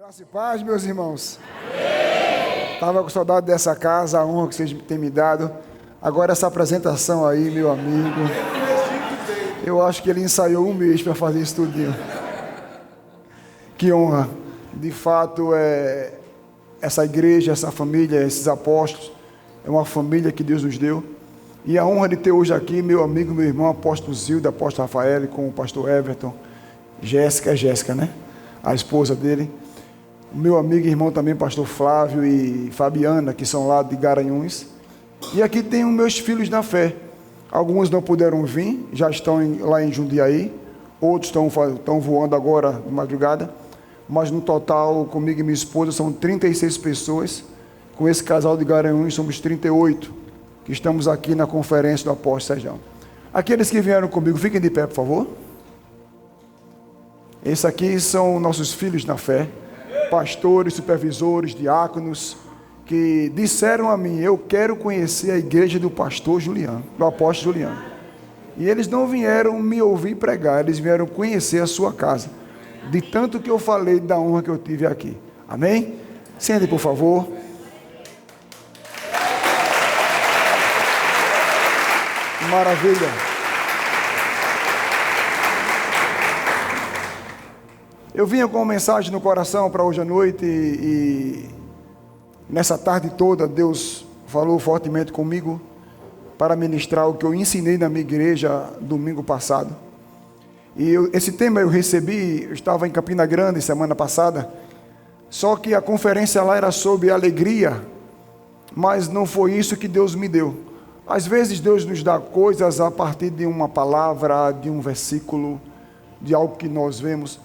Graça e paz, meus irmãos. Estava com saudade dessa casa, a honra que vocês têm me dado. Agora essa apresentação aí, meu amigo. Eu acho que ele ensaiou um mês para fazer isso tudinho. Que honra. De fato, essa igreja, essa família, esses apóstolos, é uma família que Deus nos deu. E a honra de ter hoje aqui meu amigo, meu irmão, apóstolo Zilda, apóstolo Rafael, com o pastor Everton, Jéssica, né? A esposa dele. O meu amigo e irmão também, pastor Flávio e Fabiana, que são lá de Garanhuns. E aqui tem os meus filhos na fé. Alguns não puderam vir, já estão lá em Jundiaí. Outros estão voando agora de madrugada. Mas no total, comigo e minha esposa, são 36 pessoas. Com esse casal de Garanhuns, somos 38, que estamos aqui na conferência do apóstolo Sérgio. Aqueles que vieram comigo, fiquem de pé, por favor. Esses aqui são nossos filhos na fé. Pastores, supervisores, diáconos, que disseram a mim: eu quero conhecer a igreja do pastor Juliano, do apóstolo Juliano. E eles não vieram me ouvir pregar, eles vieram conhecer a sua casa, de tanto que eu falei da honra que eu tive aqui. Amém? Sente, por favor. Maravilha. Eu vinha com uma mensagem no coração para hoje à noite e nessa tarde toda Deus falou fortemente comigo para ministrar o que eu ensinei na minha igreja domingo passado. E esse tema eu recebi, eu estava em Campina Grande semana passada, só que a conferência lá era sobre alegria, mas não foi isso que Deus me deu. Às vezes Deus nos dá coisas a partir de uma palavra, de um versículo, de algo que nós vemos.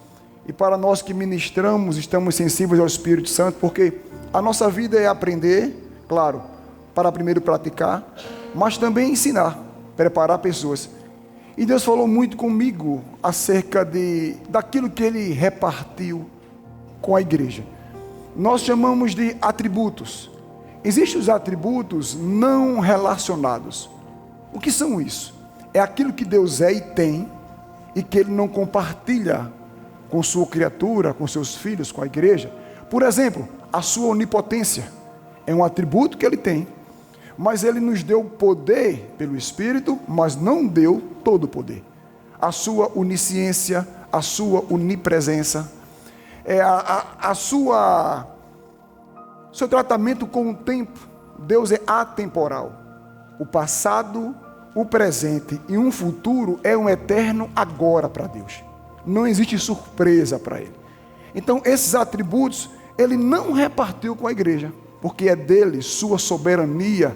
E para nós que ministramos, estamos sensíveis ao Espírito Santo, porque a nossa vida é aprender, claro, para primeiro praticar, mas também ensinar, preparar pessoas. E Deus falou muito comigo acerca daquilo que Ele repartiu com a igreja. Nós chamamos de atributos. Existem os atributos não relacionados. O que são isso? É aquilo que Deus é e tem, e que Ele não compartilha com sua criatura, com seus filhos, com a igreja. Por exemplo, a sua onipotência é um atributo que Ele tem, mas Ele nos deu poder pelo Espírito, mas não deu todo o poder. A sua onisciência, a sua onipresença, seu tratamento com o tempo. Deus é atemporal. O passado, o presente e um futuro é um eterno agora para Deus. Não existe surpresa para Ele. Então esses atributos Ele não repartiu com a igreja, porque é dele, sua soberania.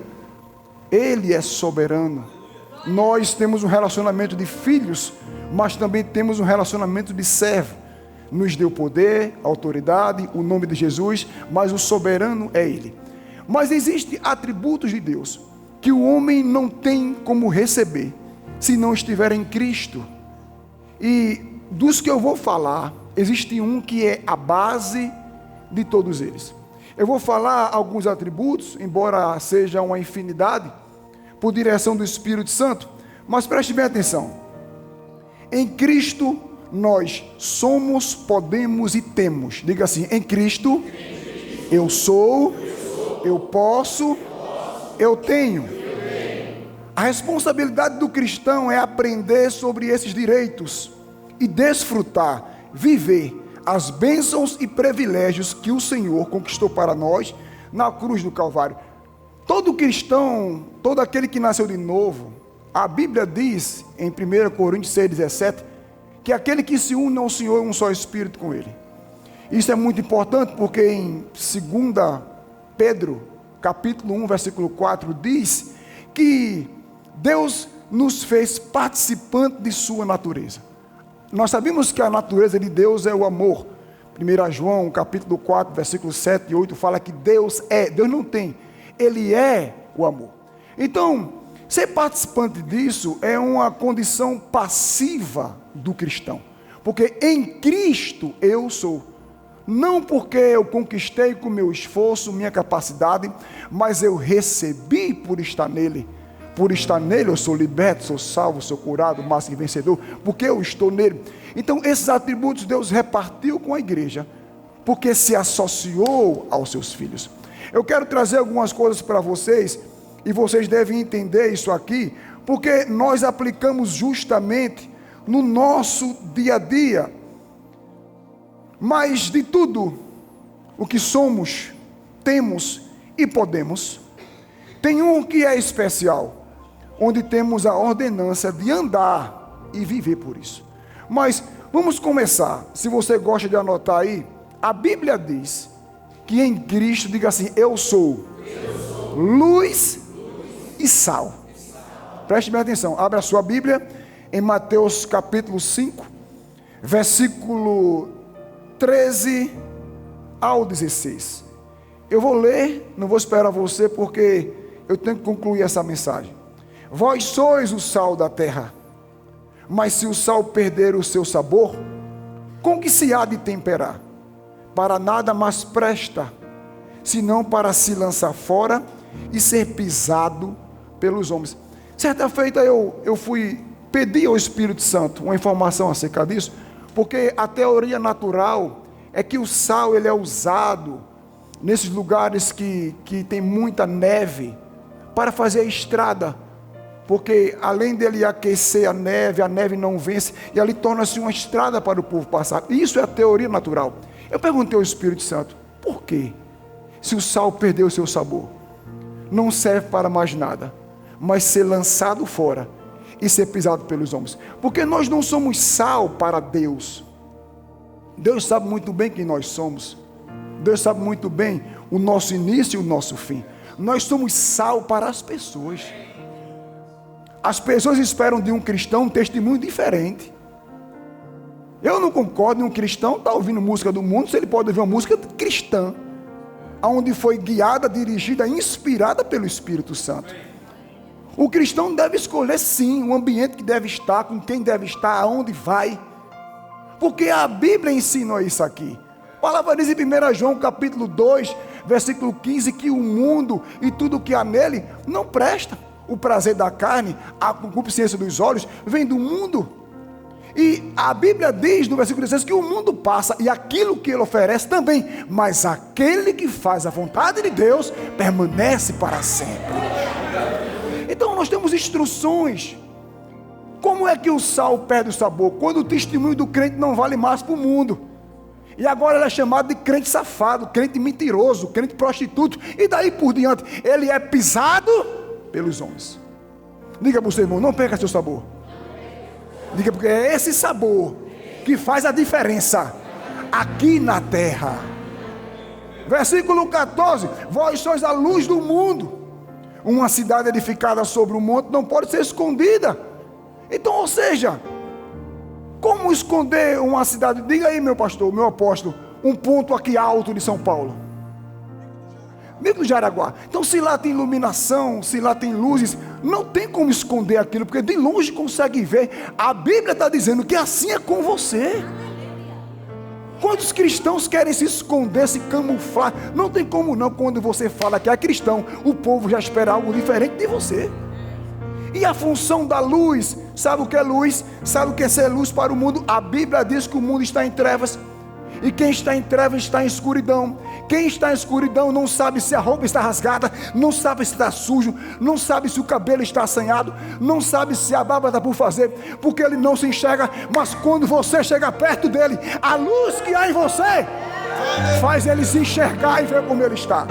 Ele é soberano. Nós temos um relacionamento de filhos, mas também temos um relacionamento de servo. Nos deu poder, autoridade, o nome de Jesus, mas o soberano é Ele. Mas existem atributos de Deus que o homem não tem como receber se não estiver em Cristo. E dos que eu vou falar, existe um que é a base de todos eles. Eu vou falar alguns atributos, embora seja uma infinidade, por direção do Espírito Santo, mas preste bem atenção. Em Cristo nós somos, podemos e temos. Diga assim: em Cristo eu sou, eu posso, eu tenho. A responsabilidade do cristão é aprender sobre esses direitos e desfrutar, viver as bênçãos e privilégios que o Senhor conquistou para nós na cruz do Calvário. Todo cristão, todo aquele que nasceu de novo, a Bíblia diz em 1 Coríntios 6,17, que aquele que se une ao Senhor é um só Espírito com Ele. Isso é muito importante porque em 2 Pedro, capítulo 1, versículo 4, diz que Deus nos fez participantes de sua natureza. Nós sabemos que a natureza de Deus é o amor. 1 João, capítulo 4, versículos 7 e 8, fala que Deus não tem, Ele é o amor. Então, ser participante disso é uma condição passiva do cristão. Porque em Cristo eu sou. Não porque eu conquistei com meu esforço, minha capacidade, mas eu recebi por estar nele. Por estar nele eu sou liberto, sou salvo, sou curado, mais que vencedor, porque eu estou nele. Então esses atributos Deus repartiu com a igreja, porque se associou aos seus filhos. Eu quero trazer algumas coisas para vocês, e vocês devem entender isso aqui, porque nós aplicamos justamente no nosso dia a dia. Mas de tudo o que somos, temos e podemos, tem um que é especial, onde temos a ordenança de andar e viver por isso. Mas vamos começar. Se você gosta de anotar aí, a Bíblia diz que em Cristo, diga assim: eu sou luz e sal. Preste bem atenção, abra a sua Bíblia em Mateus capítulo 5, versículo 13 ao 16. Eu vou ler, não vou esperar você, porque eu tenho que concluir essa mensagem. Vós sois o sal da terra, mas se o sal perder o seu sabor, com que se há de temperar? Para nada mais presta, senão para se lançar fora e ser pisado pelos homens. Certa feita eu fui pedir ao Espírito Santo uma informação acerca disso, porque a teoria natural é que o sal ele é usado nesses lugares que tem muita neve para fazer a estrada, porque além dele aquecer a neve não vence, e ali torna-se uma estrada para o povo passar. Isso é a teoria natural. Eu perguntei ao Espírito Santo: por quê? Se o sal perdeu o seu sabor, não serve para mais nada, mas ser lançado fora e ser pisado pelos homens. Porque nós não somos sal para Deus. Deus sabe muito bem quem nós somos. Deus sabe muito bem o nosso início e o nosso fim. Nós somos sal para as pessoas. As pessoas esperam de um cristão um testemunho diferente. Eu não concordo em um cristão estar ouvindo música do mundo, se ele pode ouvir uma música cristã, onde foi guiada, dirigida, inspirada pelo Espírito Santo. O cristão deve escolher sim o ambiente que deve estar, com quem deve estar, aonde vai, porque a Bíblia ensinou isso aqui. A palavra diz em 1 João capítulo 2, versículo 15, que o mundo e tudo que há nele não presta. O prazer da carne, a concupiscência dos olhos, vem do mundo. E a Bíblia diz no versículo 16 que o mundo passa e aquilo que ele oferece também, mas aquele que faz a vontade de Deus permanece para sempre. Então nós temos instruções. Como é que o sal perde o sabor? Quando o testemunho do crente não vale mais para o mundo. E agora ele é chamado de crente safado, crente mentiroso, crente prostituto, e daí por diante ele é pisado pelos homens. Diga para o seu irmão: não perca seu sabor. Diga, porque é esse sabor que faz a diferença aqui na terra. Versículo 14: vós sois a luz do mundo. Uma cidade edificada sobre um monte não pode ser escondida. Então, ou seja, como esconder uma cidade? Diga aí, meu pastor, meu apóstolo, um ponto aqui alto de São Paulo. Bico do Jaraguá. Então, se lá tem iluminação, se lá tem luzes, não tem como esconder aquilo, porque de longe consegue ver. A Bíblia está dizendo que assim é com você. Quantos cristãos querem se esconder, se camuflar? Não tem como não. Quando você fala que é cristão, o povo já espera algo diferente de você. E a função da luz, sabe o que é luz? Sabe o que é ser luz para o mundo? A Bíblia diz que o mundo está em trevas, e quem está em trevas está em escuridão. Quem está em escuridão não sabe se a roupa está rasgada, não sabe se está sujo, não sabe se o cabelo está assanhado, não sabe se a barba está por fazer, porque ele não se enxerga. Mas quando você chega perto dele, a luz que há em você faz ele se enxergar e ver como ele está.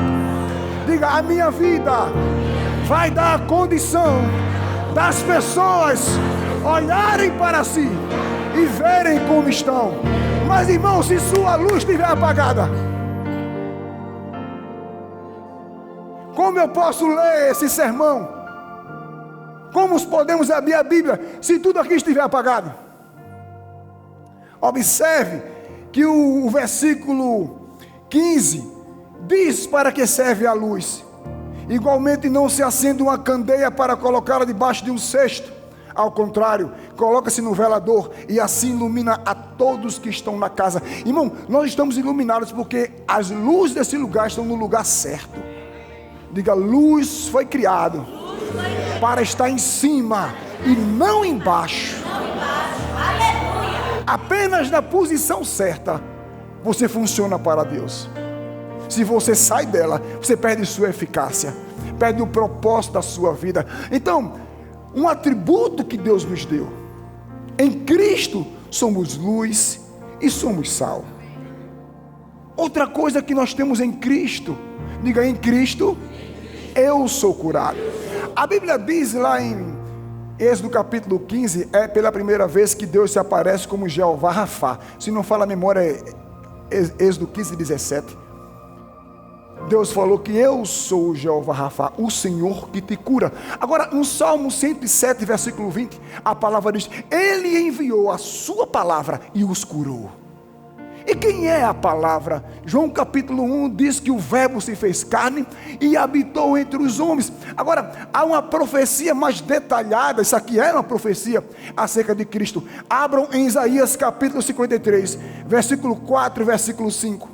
Diga: a minha vida vai dar a condição das pessoas olharem para si e verem como estão. Mas, irmão, se sua luz estiver apagada, como eu posso ler esse sermão? Como podemos abrir a Bíblia se tudo aqui estiver apagado? Observe que o versículo 15 diz para que serve a luz. Igualmente não se acende uma candeia para colocá-la debaixo de um cesto. Ao contrário, coloca-se no velador e assim ilumina a todos que estão na casa. Irmão, nós estamos iluminados porque as luzes desse lugar estão no lugar certo. Diga: luz foi criado para estar em cima e não embaixo. Apenas na posição certa você funciona para Deus. Se você sai dela, você perde sua eficácia, perde o propósito da sua vida. Então, um atributo que Deus nos deu: em Cristo somos luz e somos sal. Outra coisa que nós temos em Cristo, diga: em Cristo eu sou curado. A Bíblia diz lá em Êxodo capítulo 15, é pela primeira vez que Deus se aparece como Jeová Rafá. Se não fala a memória, é Êxodo 15, 17. Deus falou que eu sou o Jeová Rafá, o Senhor que te cura. Agora, no Salmo 107, versículo 20, a palavra diz: Ele enviou a sua palavra e os curou. E quem é a palavra? João capítulo 1 diz que o verbo se fez carne e habitou entre os homens. Agora, há uma profecia mais detalhada, isso aqui é uma profecia acerca de Cristo. Abram em Isaías capítulo 53, versículo 4 e versículo 5.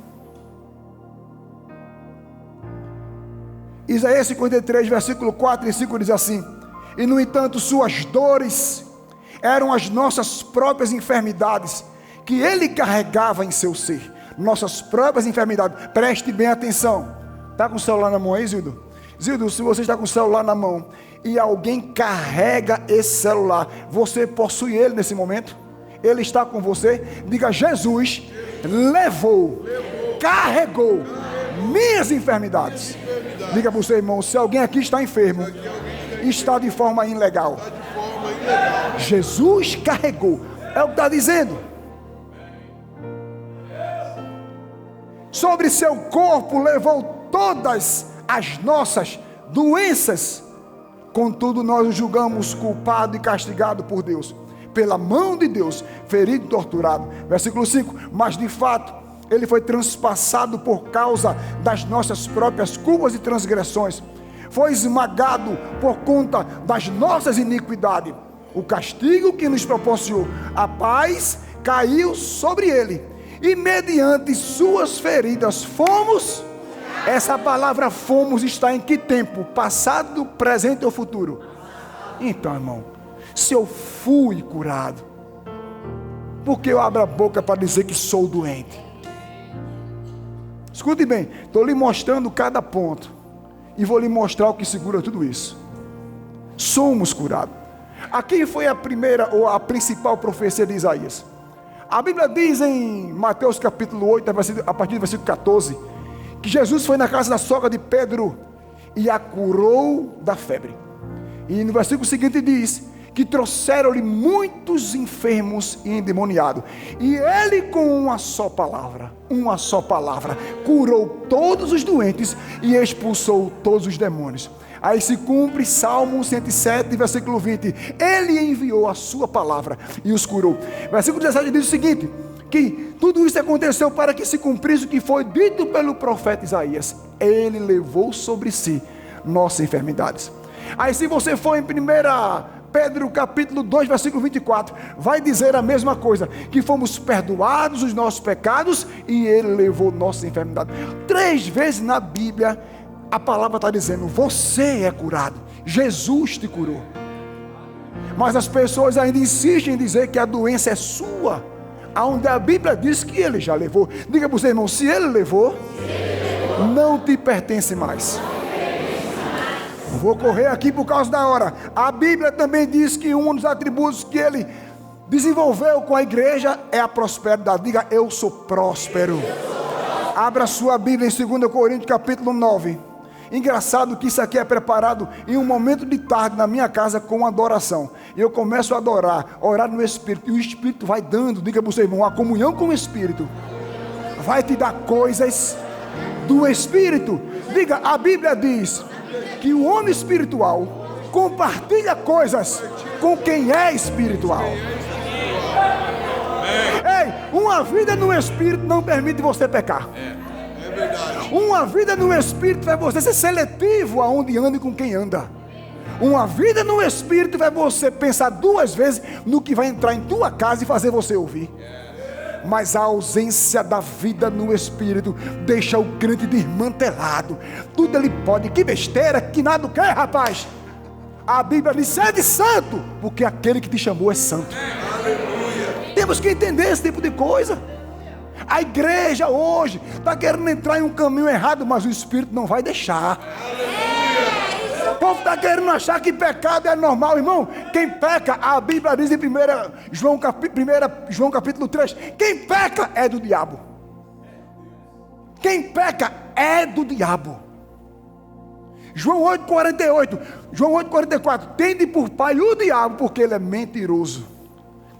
Isaías 53, versículo 4 e 5 diz assim: E no entanto suas dores eram as nossas próprias enfermidades, que ele carregava em seu ser. Nossas próprias enfermidades. Preste bem atenção. Está com o celular na mão aí, Zildo? Zildo, se você está com o celular na mão e alguém carrega esse celular, você possui ele nesse momento? Ele está com você? Diga: Jesus levou, carregou minhas enfermidades. Diga para o seu irmão: se alguém aqui está enfermo, está de forma ilegal, Jesus carregou. É o que está dizendo. Sobre seu corpo levou todas as nossas doenças. Contudo, nós o julgamos culpado e castigado por Deus, pela mão de Deus, ferido e torturado. Versículo 5: Mas de fato ele foi transpassado por causa das nossas próprias culpas e transgressões, foi esmagado por conta das nossas iniquidades. O castigo que nos proporcionou a paz caiu sobre ele, e mediante suas feridas fomos. Essa palavra fomos está em que tempo? Passado, presente ou futuro? Então, irmão, se eu fui curado, por que eu abro a boca para dizer que sou doente? Escute bem, estou lhe mostrando cada ponto e vou lhe mostrar o que segura tudo isso. Somos curados. Aqui foi a primeira ou a principal profecia de Isaías. A Bíblia diz em Mateus capítulo 8, a partir do versículo 14, que Jesus foi na casa da sogra de Pedro e a curou da febre. E no versículo seguinte diz que trouxeram-lhe muitos enfermos e endemoniados, e ele com uma só palavra, curou todos os doentes e expulsou todos os demônios. Aí se cumpre Salmo 107, versículo 20. Ele enviou a sua palavra e os curou. Versículo 17 diz o seguinte: que tudo isso aconteceu para que se cumprisse o que foi dito pelo profeta Isaías. Ele levou sobre si nossas enfermidades. Aí se você for em 1 Pedro capítulo 2, versículo 24, vai dizer a mesma coisa, que fomos perdoados os nossos pecados e ele levou nossas enfermidades. 3 vezes na Bíblia a palavra está dizendo: você é curado, Jesus te curou. Mas as pessoas ainda insistem em dizer que a doença é sua, aonde a Bíblia diz que ele já levou. Diga para o seu irmão: se ele levou, não te pertence mais. Vou correr aqui por causa da hora. A Bíblia também diz que um dos atributos que ele desenvolveu com a igreja é a prosperidade. Diga: eu sou próspero. Abra sua Bíblia em 2 Coríntios capítulo 9. Engraçado que isso aqui é preparado em um momento de tarde na minha casa com adoração. E eu começo a adorar, orar no Espírito, e o Espírito vai dando, diga para o seu irmão, a comunhão com o Espírito vai te dar coisas do Espírito. Diga: a Bíblia diz que o homem espiritual compartilha coisas com quem é espiritual. Ei, uma vida no Espírito não permite você pecar. É verdade. Uma vida no Espírito vai você ser seletivo aonde anda e com quem anda. Uma vida no Espírito vai você pensar 2 vezes no que vai entrar em tua casa e fazer você ouvir. Mas a ausência da vida no Espírito deixa o crente desmantelado. Tudo ele pode. Que besteira, que nada quer, rapaz. A Bíblia diz: sede santo, porque aquele que te chamou é santo. Temos que entender esse tipo de coisa. A igreja hoje está querendo entrar em um caminho errado, mas o Espírito não vai deixar. O povo está querendo achar que pecado é normal, irmão. Quem peca, a Bíblia diz em 1 João capítulo 3, quem peca é do diabo. Quem peca é do diabo. João 8,48, João 8,44, tende por pai o diabo, porque ele é mentiroso.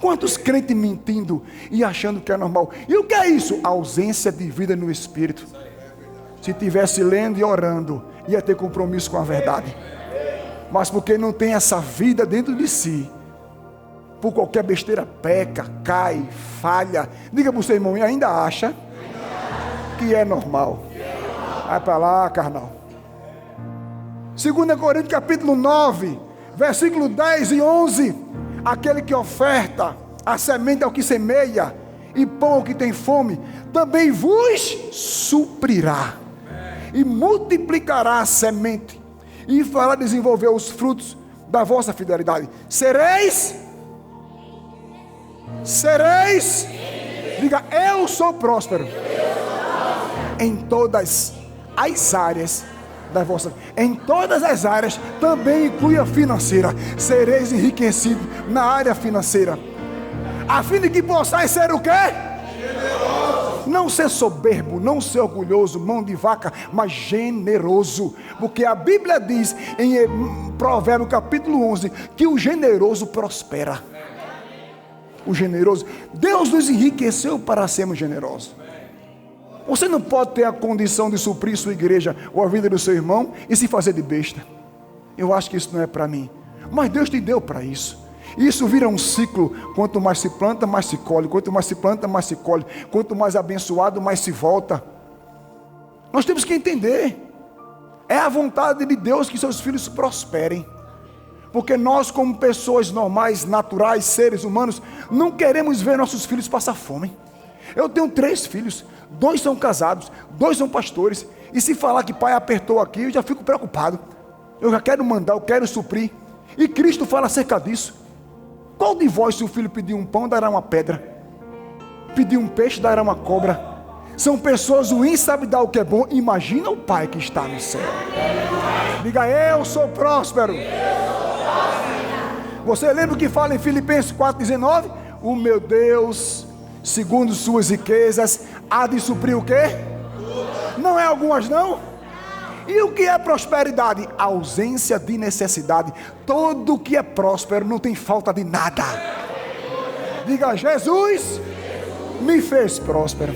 Quantos crentes mentindo e achando que é normal? E o que é isso? A ausência de vida no Espírito. Se tivesse lendo e orando, ia ter compromisso com a verdade. Mas porque não tem essa vida dentro de si, por qualquer besteira peca, cai, falha. Diga para o seu irmão, e ainda acha que é normal. Vai para lá, carnal. 2 Coríntios capítulo 9, versículo 10 e 11. Aquele que oferta a semente ao que semeia e pão ao que tem fome, também vos suprirá e multiplicará a semente e fará desenvolver os frutos da vossa fidelidade. Sereis, diga, eu sou próspero em todas as áreas da vossa, em todas as áreas, também inclui a financeira. Sereis enriquecidos na área financeira, a fim de que possais ser o quê? Generoso. Não ser soberbo, não ser orgulhoso, mão de vaca, mas generoso, porque a Bíblia diz em Provérbios capítulo 11 que o generoso prospera. O generoso, Deus nos enriqueceu para sermos generosos. Você não pode ter a condição de suprir sua igreja ou a vida do seu irmão e se fazer de besta. Eu acho que isso não é para mim. Mas Deus te deu para isso. Isso vira um ciclo. Quanto mais se planta, mais se colhe. Quanto mais se planta, mais se colhe. Quanto mais abençoado, mais se volta. Nós temos que entender. É a vontade de Deus que seus filhos prosperem. Porque nós, como pessoas normais, naturais, seres humanos, não queremos ver nossos filhos passar fome. Eu tenho 3 filhos, 2 são casados, 2 são pastores, e se falar que pai apertou aqui, eu já fico preocupado. Eu já quero mandar, eu quero suprir. E Cristo fala acerca disso. Qual de vós, se o filho pedir um pão, dará uma pedra? Pedir um peixe, dará uma cobra? São pessoas ruins, sabem dar o que é bom. Imagina o pai que está no céu. Diga, eu sou próspero. Você lembra o que fala em Filipenses 4,19? O meu Deus, segundo suas riquezas, há de suprir o quê? Não é algumas não? E o que é prosperidade? A ausência de necessidade. Todo que é próspero não tem falta de nada. Diga, Jesus me fez próspero.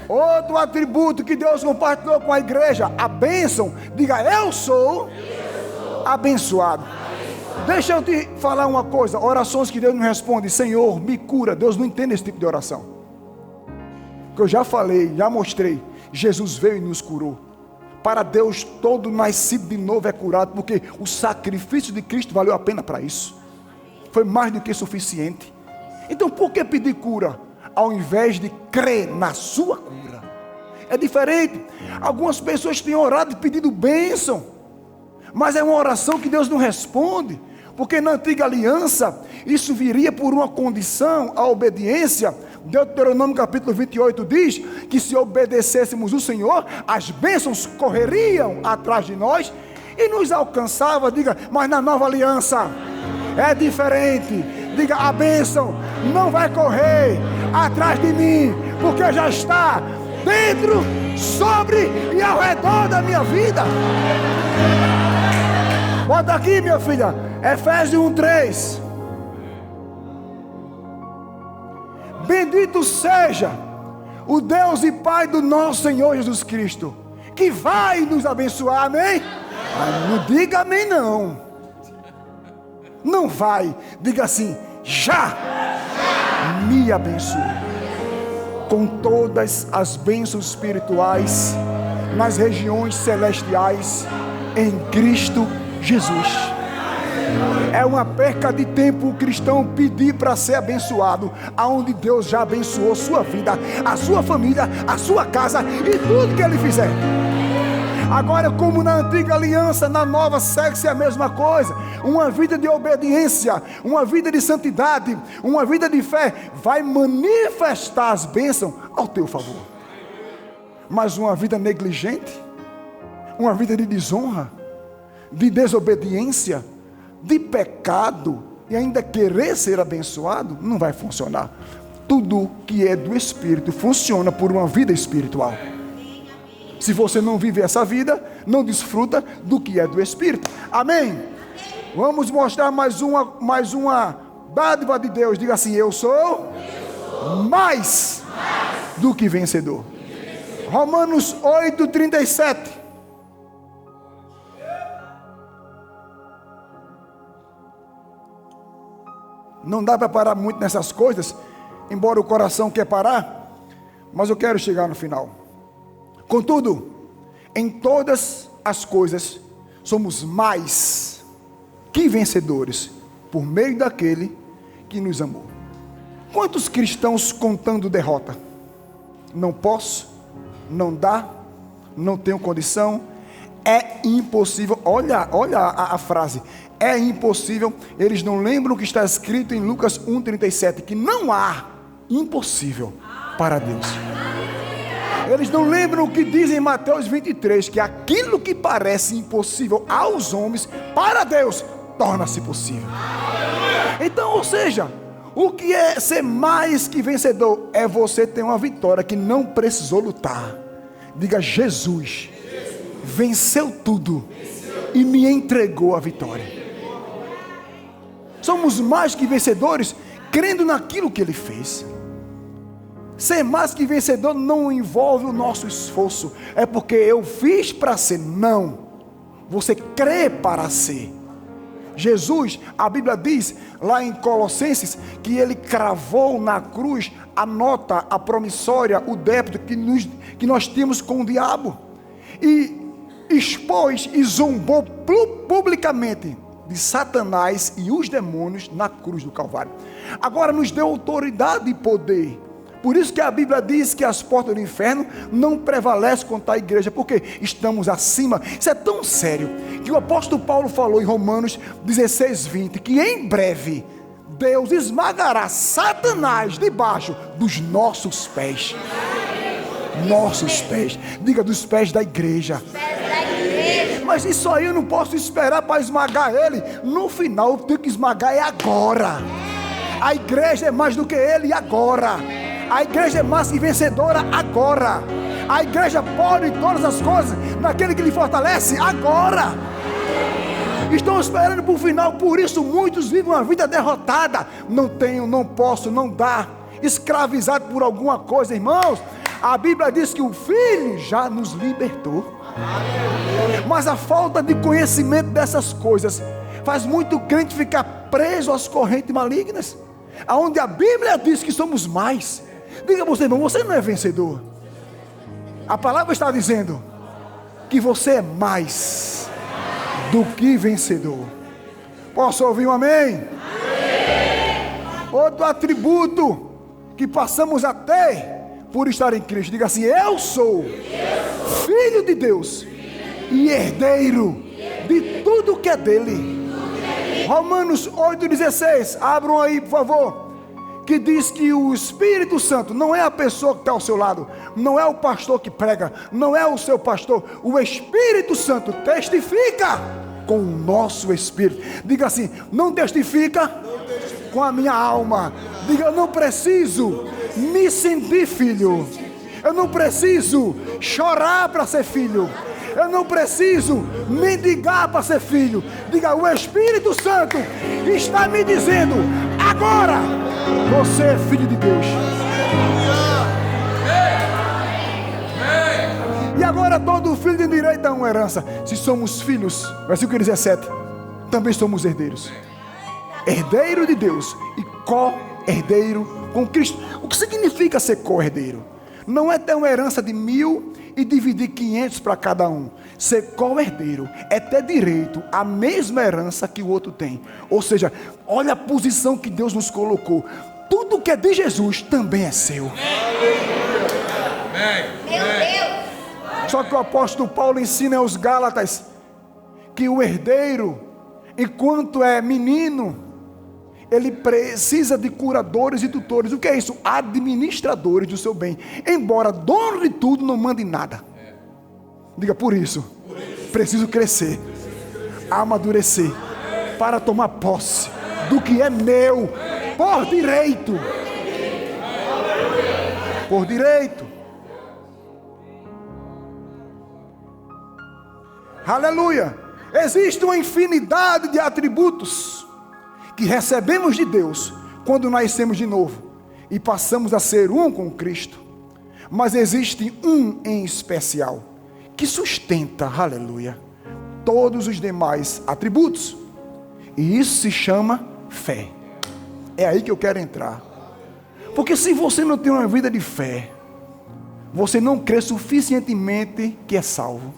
Outro atributo que Deus compartilhou com a igreja, a bênção. Diga, eu sou abençoado. Deixa eu te falar uma coisa. Orações que Deus não responde. Senhor, me cura. Deus não entende esse tipo de oração. Que eu já falei, já mostrei. Jesus veio e nos curou. Para Deus, todo nascido de novo é curado, porque o sacrifício de Cristo valeu a pena para isso. Foi mais do que suficiente. Então por que pedir cura ao invés de crer na sua cura? É diferente. Algumas pessoas têm orado e pedido bênção, mas é uma oração que Deus não responde, porque na antiga aliança isso viria por uma condição, a obediência. Deuteronômio capítulo 28 diz que se obedecêssemos o Senhor, as bênçãos correriam atrás de nós e nos alcançava. Diga, mas na nova aliança é diferente. Diga, a bênção não vai correr atrás de mim, porque já está dentro, sobre e ao redor da minha vida. Bota aqui, minha filha, Efésios 1:3. Bendito seja o Deus e Pai do nosso Senhor Jesus Cristo, que vai nos abençoar, amém? Não diga amém não. Não vai, diga assim, já me abençoe com todas as bênçãos espirituais nas regiões celestiais em Cristo Jesus. É uma perca de tempo o cristão pedir para ser abençoado, aonde Deus já abençoou sua vida, a sua família, a sua casa e tudo que ele fizer. Agora, como na antiga aliança, na nova segue-se a mesma coisa. Uma vida de obediência, uma vida de santidade, uma vida de fé vai manifestar as bênçãos ao teu favor. Mas uma vida negligente, uma vida de desonra, de desobediência, de pecado, e ainda querer ser abençoado, não vai funcionar. Tudo que é do Espírito funciona por uma vida espiritual. Se você não vive essa vida, não desfruta do que é do Espírito. Amém? Vamos mostrar mais uma dádiva de Deus. Diga assim: eu sou mais do que vencedor. Romanos 8:37. Não dá para parar muito nessas coisas, embora o coração quer parar, mas eu quero chegar no final. Contudo, em todas as coisas somos mais que vencedores por meio daquele que nos amou. Quantos cristãos contando derrota? Não posso, não dá, não tenho condição, é impossível. Olha a frase, é impossível. Eles não lembram o que está escrito em Lucas 1:37, que não há impossível para Deus. Eles não lembram o que diz em Mateus 23, que aquilo que parece impossível aos homens, para Deus, torna-se possível. Então, ou seja, o que é ser mais que vencedor? É você ter uma vitória que não precisou lutar. Diga: Jesus venceu tudo e me entregou a vitória. Somos mais que vencedores crendo naquilo que Ele fez. Ser mais que vencedor não envolve o nosso esforço. É porque eu fiz para ser. Não. Você crê para ser. Jesus, a Bíblia diz lá em Colossenses, que Ele cravou na cruz a nota, a promissória, o débito que nós tínhamos com o diabo. E expôs e zombou publicamente de Satanás e os demônios na cruz do Calvário. Agora nos deu autoridade e poder. Por isso que a Bíblia diz que as portas do inferno não prevalecem contra a igreja, porque estamos acima. Isso é tão sério que o apóstolo Paulo falou em Romanos 16:20, que em breve Deus esmagará Satanás debaixo dos nossos pés. Nossos pés. Diga: dos pés da igreja. Mas isso aí eu não posso esperar para esmagar ele. No final eu tenho que esmagar é agora. A igreja é mais do que ele agora. A igreja é mais que vencedora agora. A igreja pode todas as coisas naquele que lhe fortalece agora. Estão esperando para o final, por isso muitos vivem uma vida derrotada. Não tenho, não posso, não dá. Escravizado por alguma coisa, irmãos. A Bíblia diz que o Filho já nos libertou. Mas a falta de conhecimento dessas coisas faz muito crente ficar preso às correntes malignas, aonde a Bíblia diz que somos mais. Diga você, irmão, você não é vencedor. A palavra está dizendo que você é mais do que vencedor. Posso ouvir um amém? Amém. Outro atributo que passamos a ter por estar em Cristo. Diga assim: eu sou filho de Deus e herdeiro de tudo que é dele. Romanos 8:16, abram aí por favor, que diz que o Espírito Santo não é a pessoa que está ao seu lado, não é o pastor que prega, não é o seu pastor. O Espírito Santo testifica com o nosso espírito. Diga assim: não testifica com a minha alma. Diga: eu não preciso me sentir filho, eu não preciso chorar para ser filho, eu não preciso mendigar para ser filho. Diga: o Espírito Santo está me dizendo agora: você é filho de Deus. E agora todo filho tem direito a uma herança. Se somos filhos, versículo 17, também somos herdeiros. Herdeiro de Deus e co-herdeiro com Cristo. O que significa ser co-herdeiro? Não é ter uma herança de 1.000 e dividir 500 para cada um. Ser co-herdeiro é ter direito à mesma herança que o outro tem. Ou seja, olha a posição que Deus nos colocou. Tudo que é de Jesus também é seu. Meu Deus! Só que o apóstolo Paulo ensina aos Gálatas que o herdeiro, enquanto é menino, ele precisa de curadores e tutores. O que é isso? Administradores do seu bem. Embora dono de tudo, não mande nada. Diga, por isso, preciso crescer, amadurecer, para tomar posse do que é meu, por direito. Por direito. Aleluia. Existe uma infinidade de atributos que recebemos de Deus quando nascemos de novo e passamos a ser um com Cristo. Mas existe um em especial que sustenta, aleluia, todos os demais atributos. E isso se chama fé. É aí que eu quero entrar. Porque se você não tem uma vida de fé, você não crê suficientemente que é salvo.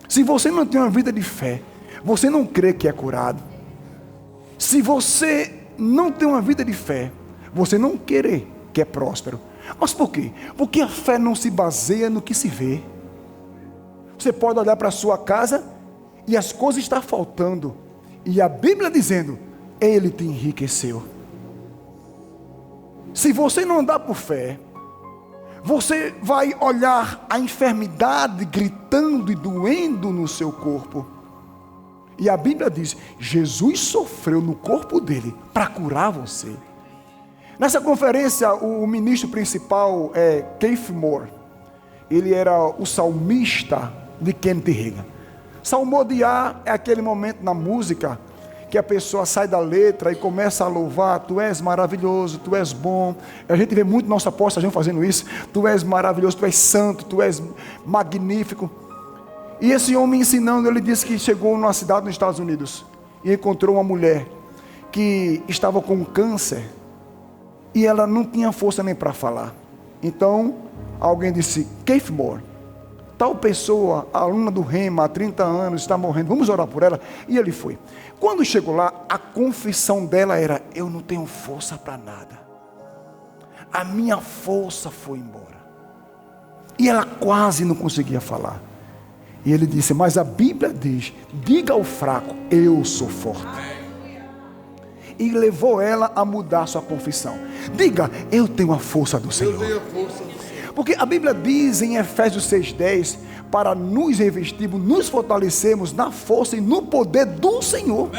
Se você não tem uma vida de fé, você não crê que é curado. Se você não tem uma vida de fé, você não crê que é próspero. Mas por quê? Porque a fé não se baseia no que se vê. Você pode olhar para a sua casa e as coisas estão faltando, e a Bíblia dizendo, Ele te enriqueceu. Se você não andar por fé, você vai olhar a enfermidade gritando e doendo no seu corpo. E a Bíblia diz, Jesus sofreu no corpo dele para curar você. Nessa conferência, o ministro principal é Keith Moore. Ele era o salmista de Kenneth Hagin. Salmodiar é aquele momento na música que a pessoa sai da letra e começa a louvar, tu és maravilhoso, tu és bom. A gente vê muito nosso apóstolo fazendo isso. Tu és maravilhoso, tu és santo, tu és magnífico. E esse homem ensinando, ele disse que chegou numa cidade nos Estados Unidos e encontrou uma mulher que estava com câncer e ela não tinha força nem para falar. Então, alguém disse, Keith Moore, tal pessoa, aluna do Rema há 30 anos, está morrendo, vamos orar por ela. E ele foi. Quando chegou lá, a confissão dela era, eu não tenho força para nada. A minha força foi embora. E ela quase não conseguia falar. E ele disse, mas a Bíblia diz, diga ao fraco, eu sou forte. E levou ela a mudar sua confissão. Diga, eu tenho a força do Senhor. Porque a Bíblia diz em Efésios 6,10, para nos revestirmos, nos fortalecermos na força e no poder do Senhor.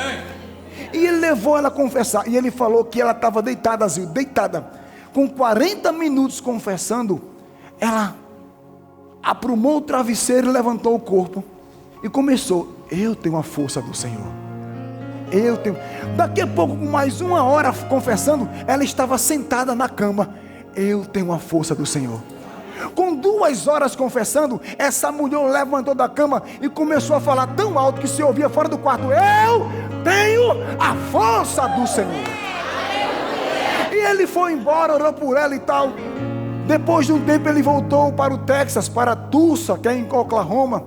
E ele levou ela a confessar. E ele falou que ela estava deitada, deitada. Com 40 minutos confessando, ela aprumou o travesseiro, levantou o corpo e começou, eu tenho a força do Senhor. Eu tenho. Daqui a pouco, com mais 1 hora confessando, ela estava sentada na cama. Eu tenho a força do Senhor. Com 2 horas confessando, essa mulher levantou da cama e começou a falar tão alto que se ouvia fora do quarto, eu tenho a força do Senhor. E ele foi embora, orou por ela e tal. Depois de um tempo ele voltou para o Texas, para Tulsa, que é em Oklahoma.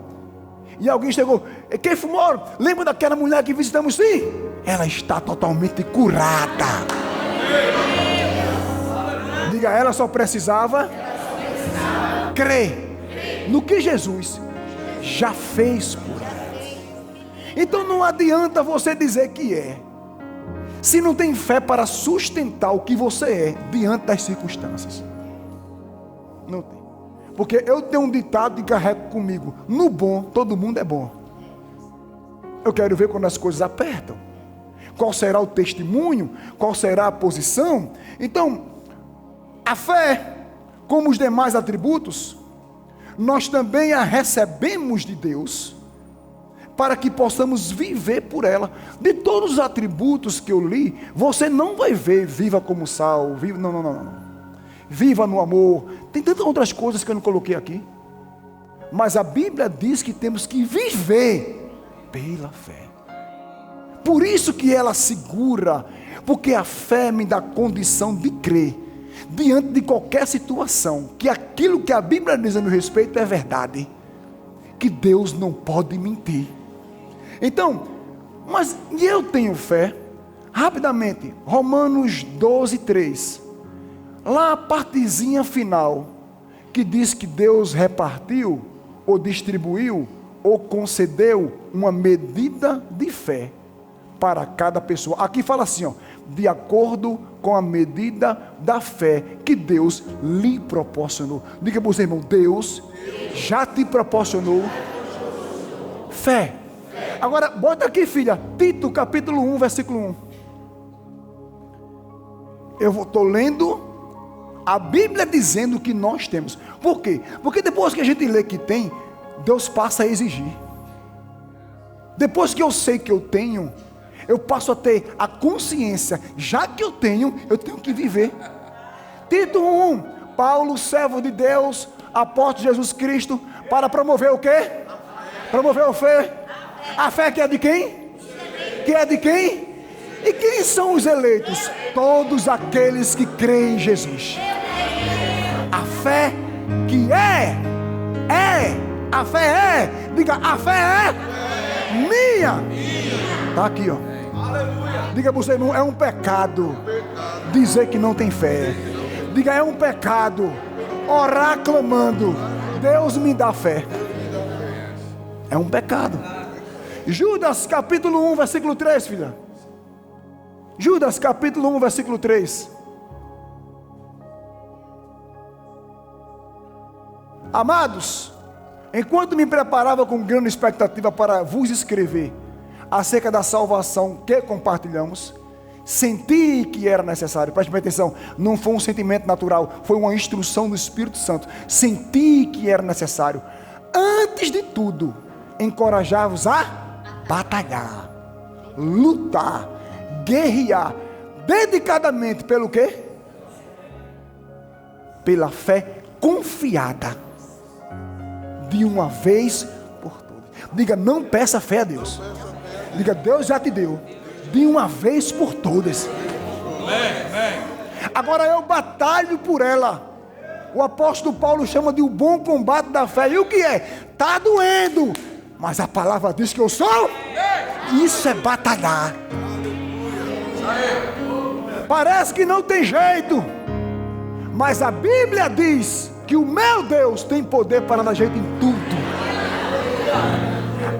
E alguém chegou, Keith Moore, lembra daquela mulher que visitamos? Sim, ela está totalmente curada. Diga, ela só precisava crer no que Jesus já fez por ela. Então não adianta você dizer que é, se não tem fé para sustentar o que você é diante das circunstâncias. Não tem. Porque eu tenho um ditado que carrego comigo, no bom todo mundo é bom. Eu quero ver quando as coisas apertam, qual será o testemunho, qual será a posição. Então a fé, como os demais atributos, nós também a recebemos de Deus, para que possamos viver por ela. De todos os atributos que eu li, você não vai ver, viva como sal, viva, não. Viva no amor, tem tantas outras coisas que eu não coloquei aqui. Mas a Bíblia diz que temos que viver pela fé. Por isso que ela segura, porque a fé me dá condição de crer diante de qualquer situação, que aquilo que a Bíblia diz a meu respeito é verdade, que Deus não pode mentir. Então, mas e eu tenho fé? Rapidamente, Romanos 12:3, lá a partezinha final, que diz que Deus repartiu ou distribuiu, ou concedeu uma medida de fé para cada pessoa. Aqui fala assim, ó, de acordo com a medida da fé que Deus lhe proporcionou. Diga para o seu irmão, Deus já te proporcionou fé. Agora, bota aqui, filha, Tito capítulo 1, versículo 1. Eu estou lendo a Bíblia dizendo que nós temos. Por quê? Porque depois que a gente lê que tem, Deus passa a exigir. Depois que eu sei que eu tenho, eu passo a ter a consciência, já que eu tenho que viver. Tito 1, Paulo, servo de Deus, apóstolo de Jesus Cristo, para promover o quê? Promover a fé. A fé que é de quem? Que é de quem? E quem são os eleitos? Todos aqueles que creem em Jesus. A fé que a fé é, diga, a fé é minha. Está aqui, ó. Diga para você, irmão, é um pecado dizer que não tem fé. Diga, é um pecado orar clamando, Deus me dá fé. É um pecado. Judas capítulo 1, versículo 3, filha. Judas capítulo 1, versículo 3. Amados, enquanto me preparava com grande expectativa para vos escrever acerca da salvação que compartilhamos, senti que era necessário. Preste bem atenção, não foi um sentimento natural, foi uma instrução do Espírito Santo. Senti que era necessário, antes de tudo, encorajar-vos a batalhar, lutar, guerrear dedicadamente pelo quê? Pela fé confiada, de uma vez por todas. Diga, não peça fé a Deus. Diga, Deus já te deu, de uma vez por todas. Agora eu batalho por ela. O apóstolo Paulo chama de o bom combate da fé. E o que é? Está doendo, mas a palavra diz que eu sou. Isso é batalhar. Parece que não tem jeito, mas a Bíblia diz que o meu Deus tem poder para dar jeito em tudo.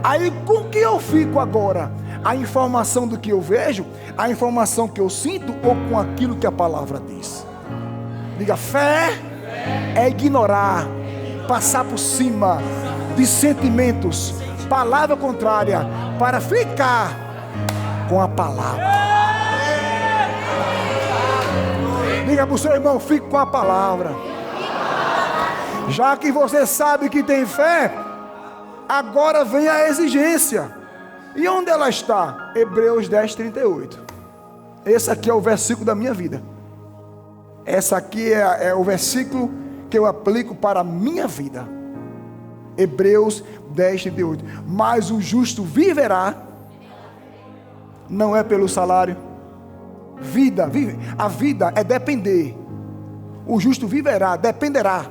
Aí com que eu fico agora? A informação do que eu vejo, a informação que eu sinto, ou com aquilo que a palavra diz? Diga, fé é ignorar, passar por cima de sentimentos, palavra contrária, para ficar com a palavra. Diga para o seu irmão, fique com a palavra. Já que você sabe que tem fé, agora vem a exigência. E onde ela está? Hebreus 10, 38. Esse aqui é o versículo da minha vida. Essa aqui é o versículo que eu aplico para a minha vida. Hebreus 10, 38. Mas o justo viverá, não é pelo salário. A vida é depender. O justo viverá, dependerá,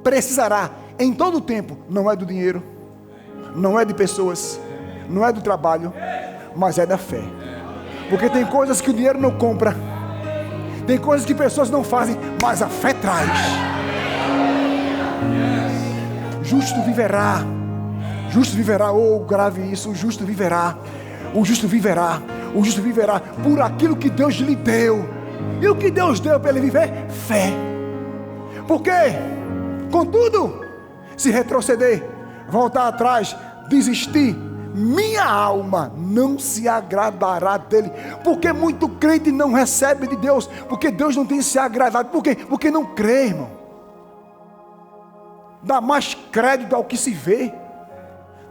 precisará em todo o tempo. Não é do dinheiro, não é de pessoas, não é do trabalho, mas é da fé. Porque tem coisas que o dinheiro não compra, tem coisas que pessoas não fazem, mas a fé traz. Justo viverá, oh, grave isso, o justo viverá, o justo viverá, o justo viverá por aquilo que Deus lhe deu. E o que Deus deu para ele viver? Fé. Porque, contudo, se retroceder, voltar atrás, desistir, minha alma não se agradará dele. Porque muito crente não recebe de Deus, porque Deus não tem se agradado. Por quê? Porque não crê, irmão. Dá mais crédito ao que se vê,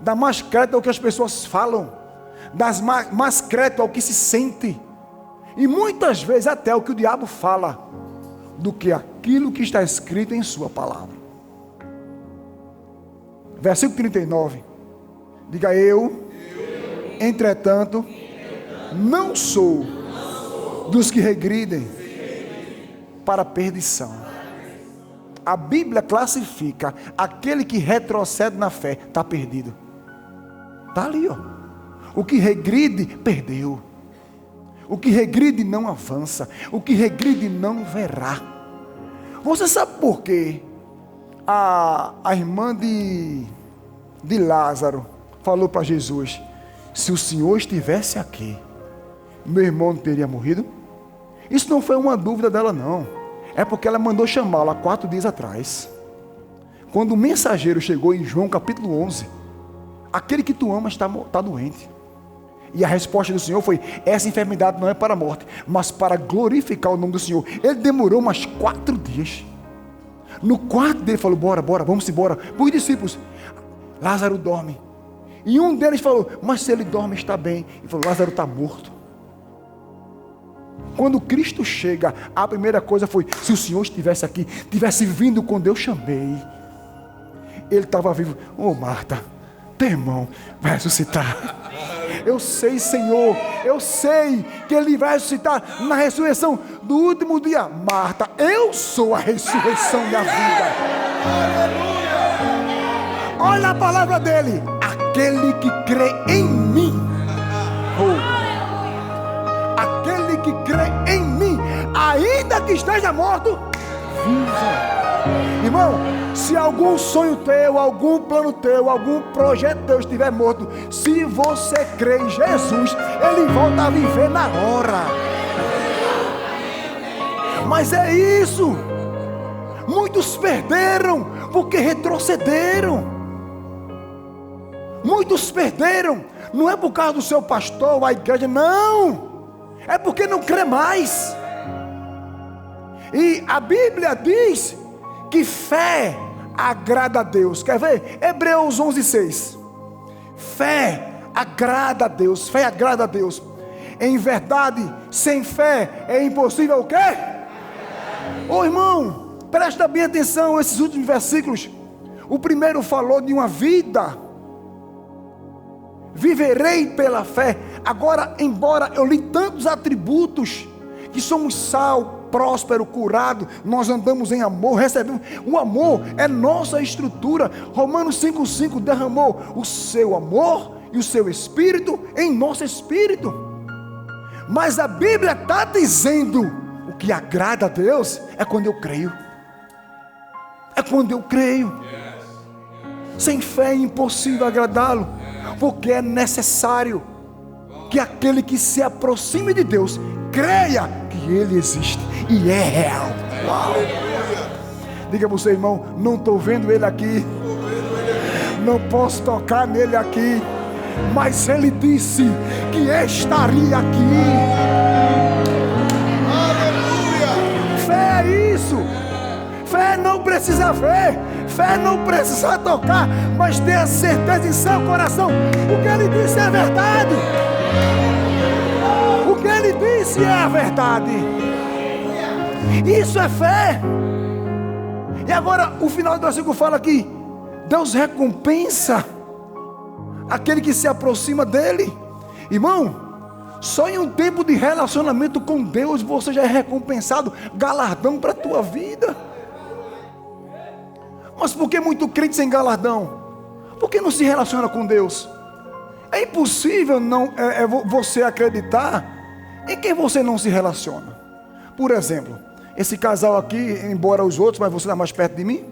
dá mais crédito ao que as pessoas falam, dá mais crédito ao que se sente, e muitas vezes até o que o diabo fala, do que aquilo que está escrito em sua palavra. Versículo 39. Diga, eu, entretanto, não sou dos que regridem para a perdição. A Bíblia classifica aquele que retrocede na fé, está perdido. Está ali, ó. O que regride, perdeu. O que regride não avança. O que regride não verá. Você sabe por quê? A irmã de de Lázaro falou para Jesus: se o Senhor estivesse aqui, meu irmão não teria morrido? Isso não foi uma dúvida dela, não. É porque ela mandou chamá-lo há 4 dias atrás. Quando o mensageiro chegou em João capítulo 11, aquele que tu amas está doente. E a resposta do Senhor foi: essa enfermidade não é para a morte, mas para glorificar o nome do Senhor. Ele demorou mais 4 dias. No quarto dele falou: bora, vamos embora. Para os discípulos: Lázaro dorme. E um deles falou: mas se ele dorme está bem. E falou: Lázaro está morto. Quando Cristo chega, a primeira coisa foi: se o Senhor estivesse aqui, tivesse vindo quando eu chamei. Ele estava vivo. Ô Marta, teu irmão vai ressuscitar. Eu sei, Senhor, eu sei que Ele vai ressuscitar na ressurreição do último dia. Marta, eu sou a ressurreição da vida. Olha a palavra dele: aquele que crê em mim. Aquele que crê em mim, ainda que esteja morto, vive. Irmão, se algum sonho teu, algum plano teu, algum projeto teu estiver morto, se você crê em Jesus, Ele volta a viver na hora. Mas é isso. Muitos perderam porque retrocederam. Muitos perderam, não é por causa do seu pastor ou a igreja, não. É porque não crê mais. E a Bíblia diz que fé agrada a Deus. Quer ver? Hebreus 11:6. Fé agrada a Deus. Fé agrada a Deus. Em verdade, sem fé é impossível o quê? Ô irmão, presta bem atenção a esses últimos versículos. O primeiro falou de uma vida. Viverei pela fé. Agora, embora eu li tantos atributos, que somos sal, próspero, curado, nós andamos em amor, recebemos. O amor é nossa estrutura. Romanos 5:5 derramou o seu amor e o seu espírito em nosso espírito. Mas a Bíblia está dizendo: o que agrada a Deus é quando eu creio. É quando eu creio. Sem fé é impossível agradá-lo, porque é necessário que aquele que se aproxime de Deus creia que Ele existe e é real. Uau. Diga para o seu irmão: não estou vendo Ele aqui, não posso tocar nele aqui, mas Ele disse que estaria aqui. Aleluia. Fé é isso. Fé não precisa ver, fé não precisa tocar, mas tenha certeza em seu coração: o que Ele disse é verdade. O que Ele disse é a verdade. Isso é fé. E agora o final do versículo fala que Deus recompensa aquele que se aproxima dele. Irmão, só em um tempo de relacionamento com Deus você já é recompensado, galardão para a tua vida. Mas por que muito crente sem galardão? Por que não se relaciona com Deus? É impossível você acreditar em quem você não se relaciona. Por exemplo, esse casal aqui, embora os outros, mas você está mais perto de mim,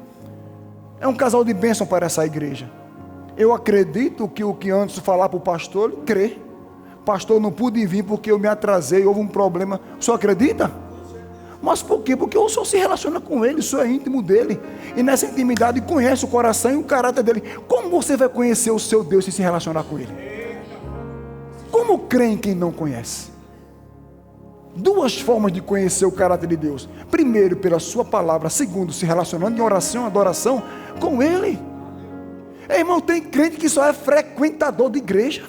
é um casal de bênção para essa igreja. Eu acredito que o que antes falar para o pastor, ele crê. Pastor, não pude vir porque eu me atrasei, houve um problema. O senhor acredita? Mas por quê? Porque o senhor se relaciona com ele, o senhor é íntimo dele, e nessa intimidade conhece o coração e o caráter dele. Como você vai conhecer o seu Deus se relacionar com ele? Como crê em quem não conhece? Duas formas de conhecer o caráter de Deus: primeiro, pela sua palavra; segundo, se relacionando em oração, adoração com ele. Irmão, tem crente que só é frequentador de igreja,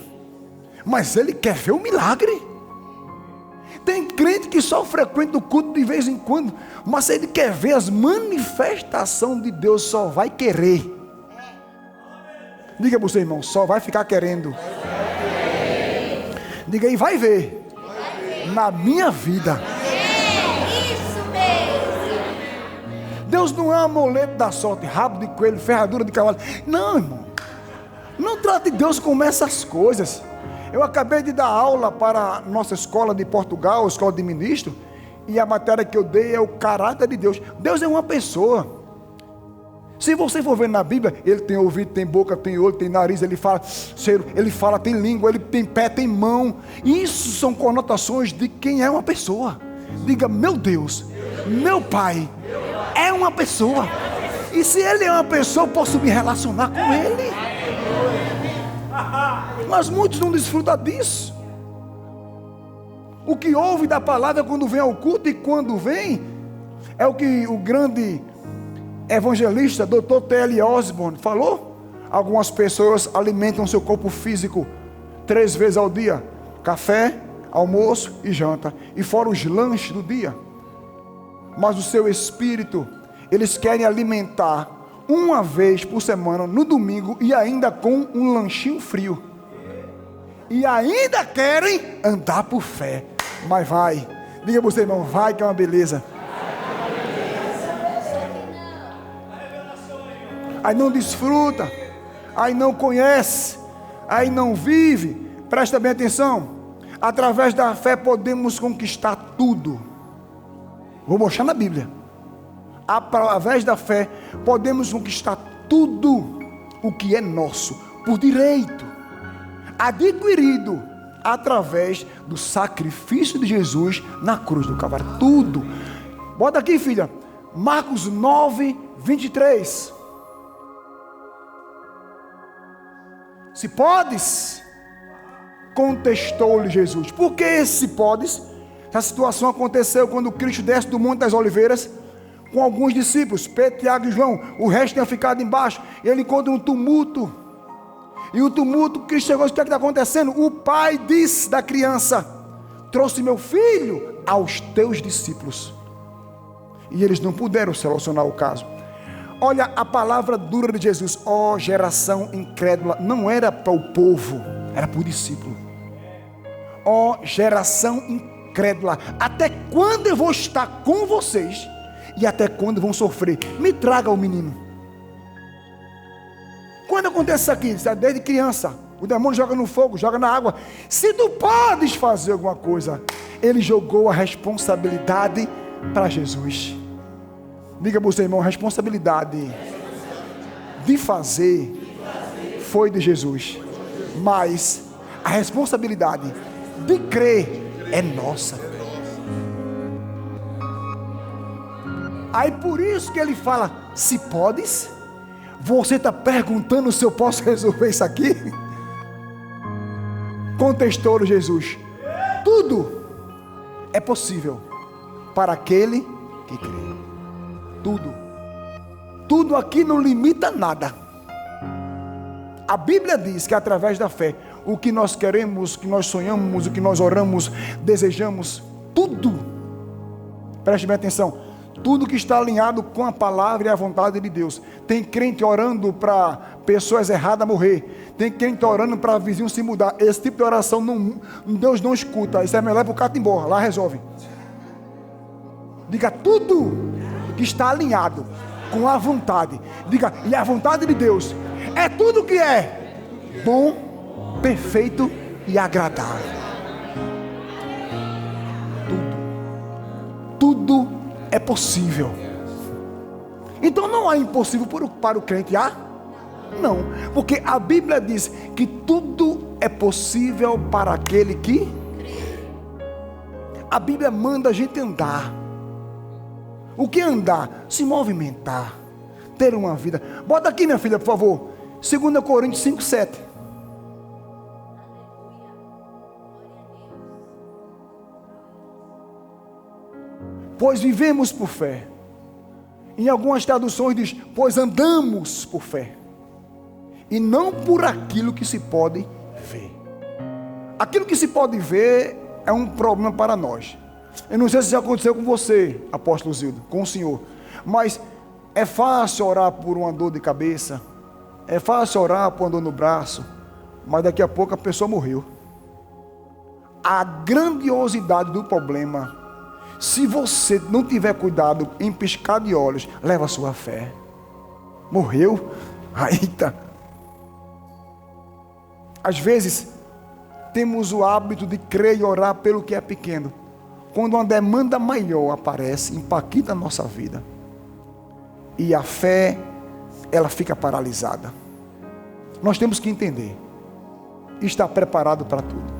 mas ele quer ver o milagre. Tem crente que só frequenta o culto de vez em quando, mas ele quer ver as manifestações de Deus, só vai querer. Diga para o seu irmão: só vai ficar querendo. Diga aí: vai ver na minha vida. Isso mesmo. Deus não é um amuleto da sorte, rabo de coelho, ferradura de cavalo. Não, irmão, não trate Deus como essas coisas. Eu acabei de dar aula para a nossa escola de Portugal, escola de ministro, e a matéria que eu dei é o caráter de Deus. Deus é uma pessoa. Se você for ver na Bíblia, ele tem ouvido, tem boca, tem olho, tem nariz, ele fala cheiro, ele fala, tem língua, ele tem pé, tem mão. Isso são conotações de quem é uma pessoa. Diga, meu Deus, meu Pai é uma pessoa. E se ele é uma pessoa, eu posso me relacionar com ele. Mas muitos não desfrutam disso. O que ouve da palavra quando vem ao culto, e quando vem, é o que o grande evangelista, Dr. T.L. Osborne, falou. Algumas pessoas alimentam seu corpo físico 3 vezes ao dia: café, almoço e janta, e fora os lanches do dia. Mas o seu espírito, eles querem alimentar 1 vez por semana, no domingo, e ainda com um lanchinho frio. E ainda querem andar por fé. Mas vai, diga para você, irmão, vai que é uma beleza. Aí não desfruta, aí não conhece, aí não vive. Presta bem atenção. Através da fé podemos conquistar tudo. Vou mostrar na Bíblia. Através da fé podemos conquistar tudo o que é nosso, por direito, adquirido através do sacrifício de Jesus na cruz do Calvário. Tudo. Bota aqui, filha, Marcos 9, 23. Se podes, contestou-lhe Jesus. Por que esse podes? Essa situação aconteceu quando Cristo desce do Monte das Oliveiras com alguns discípulos, Pedro, Tiago e João. O resto tinha ficado embaixo. Ele encontra um tumulto. E o tumulto, Cristo chegou, o que está acontecendo? O pai disse da criança: trouxe meu filho aos teus discípulos. E eles não puderam solucionar o caso. Olha a palavra dura de Jesus: ó geração incrédula. Não era para o povo, era para o discípulo. Ó geração incrédula, até quando eu vou estar com vocês? E até quando vão sofrer? Me traga o menino. Quando acontece isso aqui? Desde criança, o demônio joga no fogo, joga na água. Se tu podes fazer alguma coisa, ele jogou a responsabilidade para Jesus. Diga para o seu irmão: a responsabilidade de fazer foi de Jesus, mas a responsabilidade de crer é nossa. Aí por isso que ele fala: se podes. Você está perguntando se eu posso resolver isso aqui? Contestou Jesus: tudo é possível para aquele que crê. Tudo aqui não limita nada. A Bíblia diz que através da fé, o que nós queremos, o que nós sonhamos, o que nós oramos, desejamos, tudo, preste bem atenção, tudo que está alinhado com a palavra e a vontade de Deus. Tem crente orando para pessoas erradas morrer, tem crente orando para vizinho se mudar. Esse tipo de oração Deus não escuta. Isso é melhor para o catimbó, lá resolve. Diga: tudo que está alinhado com a vontade. Diga: e a vontade de Deus é tudo que é bom, perfeito e agradável. Tudo é possível. Então não há impossível para o crente. Há? Não, porque a Bíblia diz que tudo é possível para aquele que... A Bíblia manda a gente andar. O que é andar? Se movimentar, ter uma vida. Bota aqui, minha filha, por favor, 2 Coríntios 5, 7. Pois vivemos por fé. Em algumas traduções diz: pois andamos por fé, e não por aquilo que se pode ver. Aquilo que se pode ver é um problema para nós. Eu não sei se já aconteceu com você, apóstolo Zildo, com o senhor, mas é fácil orar por uma dor de cabeça, é fácil orar por uma dor no braço, mas daqui a pouco a pessoa morreu. A grandiosidade do problema, se você não tiver cuidado em piscar de olhos, leva a sua fé. Morreu? Eita! Às vezes temos o hábito de crer e orar pelo que é pequeno. Quando uma demanda maior aparece, impacta a nossa vida. E a fé ela fica paralisada. Nós temos que entender e estar preparado para tudo.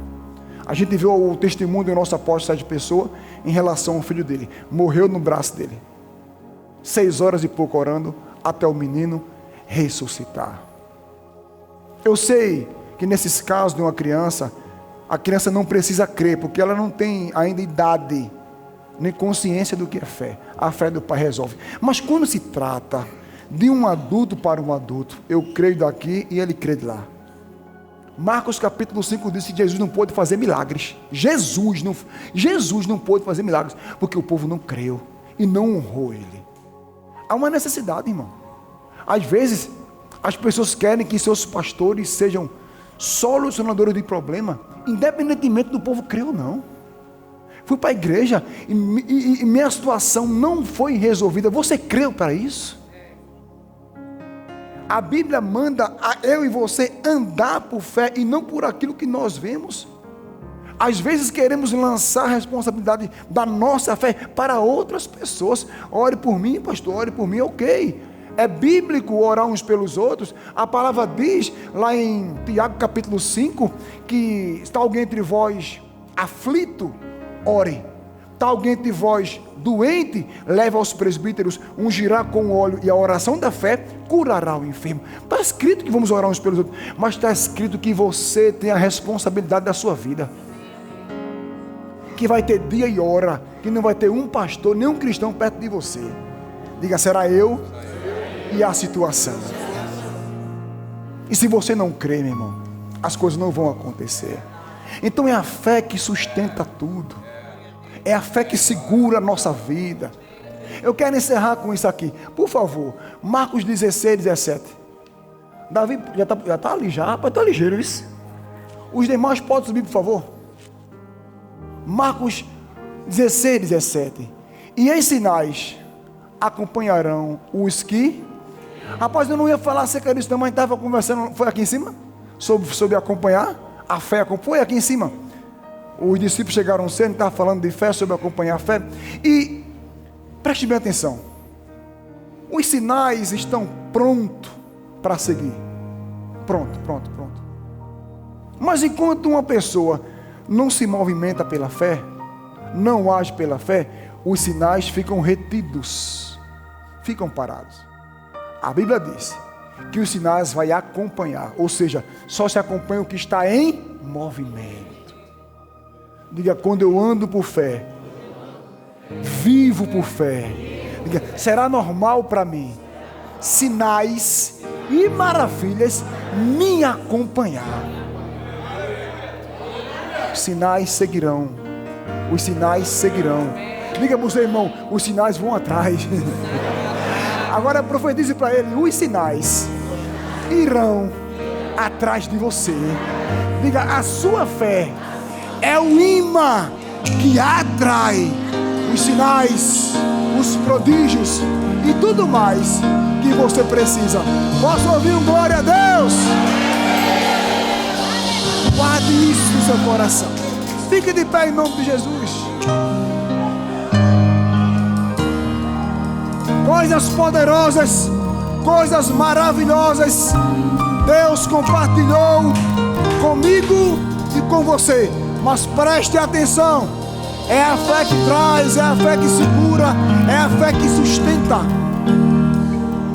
A gente viu o testemunho do nosso apóstolo Sérgio Pessoa em relação ao filho dele. Morreu no braço dele. 6 horas e pouco orando até o menino ressuscitar. Eu sei que nesses casos de uma criança, a criança não precisa crer, porque ela não tem ainda idade, nem consciência do que é fé. A fé do pai resolve. Mas quando se trata de um adulto para um adulto, eu creio daqui e ele crê de lá. Marcos capítulo 5 diz que Jesus não pôde fazer milagres. Jesus não pôde fazer milagres, porque o povo não creu e não honrou ele. Há uma necessidade, irmão. Às vezes, as pessoas querem que seus pastores sejam solucionadores de problema, independentemente do povo crer ou não. Fui para a igreja e minha situação não foi resolvida. Você creu para isso? A Bíblia manda eu e você andar por fé e não por aquilo que nós vemos. Às vezes queremos lançar a responsabilidade da nossa fé para outras pessoas. Ore por mim, pastor, ore por mim, ok. É bíblico orar uns pelos outros. A palavra diz lá em Tiago capítulo 5, que está alguém entre vós aflito, ore. Está alguém entre vós doente, leva aos presbíteros, ungirá com óleo, e a oração da fé curará o enfermo. Está escrito que vamos orar uns pelos outros, mas está escrito que você tem a responsabilidade da sua vida, que vai ter dia e hora que não vai ter um pastor, nem um cristão perto de você. Diga, será eu e a situação. E se você não crê, meu irmão, as coisas não vão acontecer. Então é a fé que sustenta tudo. É a fé que segura a nossa vida. Eu quero encerrar com isso aqui. Por favor, Marcos 16, 17. Davi, já está ali já, rapaz, está ligeiro isso. Os demais podem subir, por favor. Marcos 16, 17. E em sinais acompanharão os que... Rapaz, eu não ia falar acerca disso, não, mas estava conversando, foi aqui em cima? Sobre acompanhar, a fé foi aqui em cima. Os discípulos chegaram cedo, estavam falando de fé, sobre acompanhar a fé. E preste bem atenção. Os sinais estão prontos para seguir. Pronto. Mas enquanto uma pessoa não se movimenta pela fé, não age pela fé, os sinais ficam retidos, ficam parados. A Bíblia diz que os sinais vai acompanhar, ou seja, só se acompanha o que está em movimento. Diga, quando eu ando por fé, vivo por fé. Diga, será normal para mim sinais e maravilhas me acompanhar. Os sinais seguirão. Os sinais seguirão. Diga para o seu irmão, os sinais vão atrás. Agora profetize para ele, os sinais irão atrás de você. Diga, a sua fé é o imã que atrai os sinais, os prodígios e tudo mais que você precisa. Posso ouvir um glória a Deus? Guarde isso no seu coração. Fique de pé em nome de Jesus. Coisas poderosas, coisas maravilhosas Deus compartilhou comigo e com você. Mas preste atenção, é a fé que traz, é a fé que segura, é a fé que sustenta.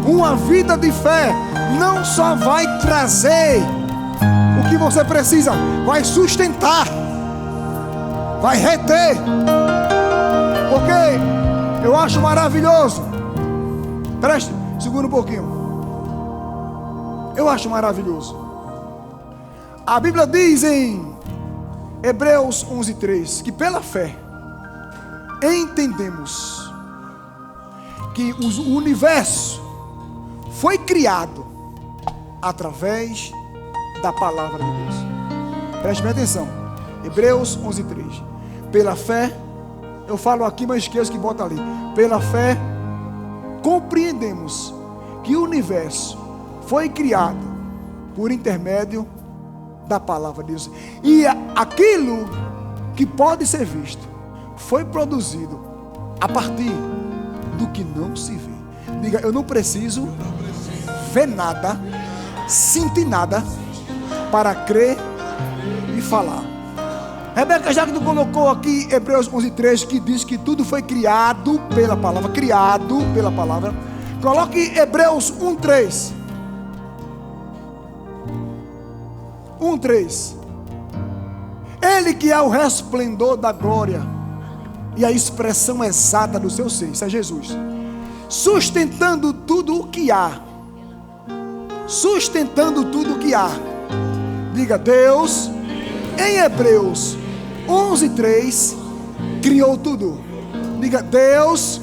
Uma vida de fé não só vai trazer o que você precisa, vai sustentar, vai reter. Porque eu acho maravilhoso. Preste, segura um pouquinho. Eu acho maravilhoso. A Bíblia diz em Hebreus 11:3 que pela fé entendemos que o universo foi criado através da palavra de Deus. Preste bem atenção. Hebreus 11:3. Pela fé, eu falo aqui, mas esqueço que bota ali. Pela fé compreendemos que o universo foi criado por intermédio da palavra de Deus. E aquilo que pode ser visto foi produzido a partir do que não se vê. Diga, eu não preciso ver nada, sentir nada, para crer e falar. Rebeca, já que tu colocou aqui Hebreus 11:3, que diz que tudo foi criado pela palavra, coloque Hebreus 1:3. 1:3. Ele que é o resplendor da glória e a expressão exata do seu ser, isso é Jesus, sustentando tudo o que há. Sustentando tudo o que há. Diga, Deus, em Hebreus 11:3, criou tudo. Diga, Deus,